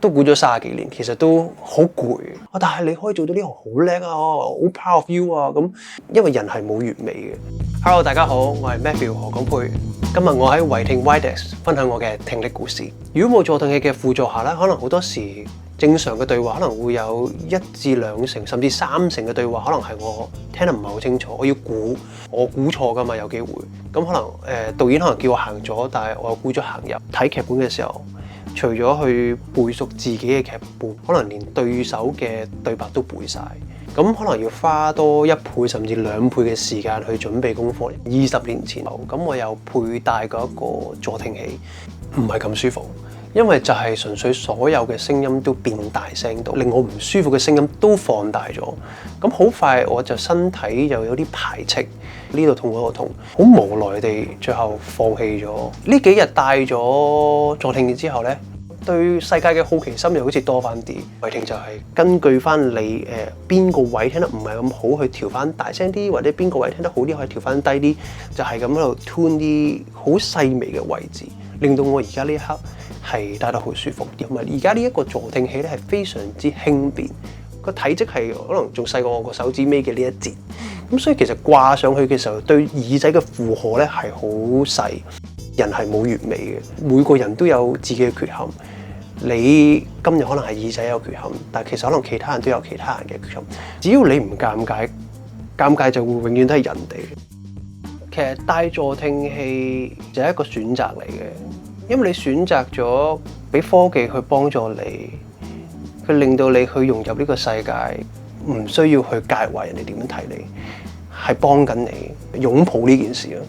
都估咗30幾年，其實都好攰。但係你可以做到呢行好叻啊，好 proud of you 啊咁，因為人係冇完美嘅。Hello， 大家好，我係 Matthew 何廣沛。今日我喺維聽 Widex 分享我嘅聽力故事。如果冇助聽器嘅輔助下咧，可能好多時正常嘅對話可能會有1至2成甚至3成嘅對話，可能係我聽得唔係好清楚，我要估，我估錯㗎嘛，有機會。咁可能導演可能叫我行左，但係我又估咗行入。睇劇本嘅時候，除咗去背熟自己嘅劇本，可能連對手嘅對白都背晒。咁可能要花多1倍甚至2倍嘅時間去準備功課。20年前，咁我有佩戴過一個助聽器，唔係咁舒服，因為就係純粹所有嘅聲音都變大聲到，令我唔舒服嘅聲音都放大咗。咁好快我就身體又有啲排斥，呢度痛嗰度痛，好無奈地最後放棄咗。呢幾日戴咗助聽器之後呢，對世界嘅好奇心又好似多翻啲。維聽就係根據翻你邊個位聽得唔係咁好，去調翻大聲啲，或者邊個位聽得好啲，可以調翻低啲，就係咁喺度 tune 啲好細微嘅位置，令到我而家呢一刻係戴得好舒服。同埋而家呢一個助聽器咧係非常之輕便，個體積係可能仲細過我個手指尾嘅呢一截，咁所以其實掛上去嘅時候對耳仔嘅負荷咧係好細。人係冇完美嘅，每個人都有自己嘅缺陷。你今日可能係耳仔有缺陷，但其實可能其他人都有其他人嘅缺陷。只要你唔尷尬，尷尬就會永遠都係人哋。其實戴助聽器就係一個選擇嚟嘅，因為你選擇咗俾科技去幫助你，佢令到你去融入呢個世界，唔需要去介懷人哋點樣睇你，係幫緊你擁抱呢件事咯。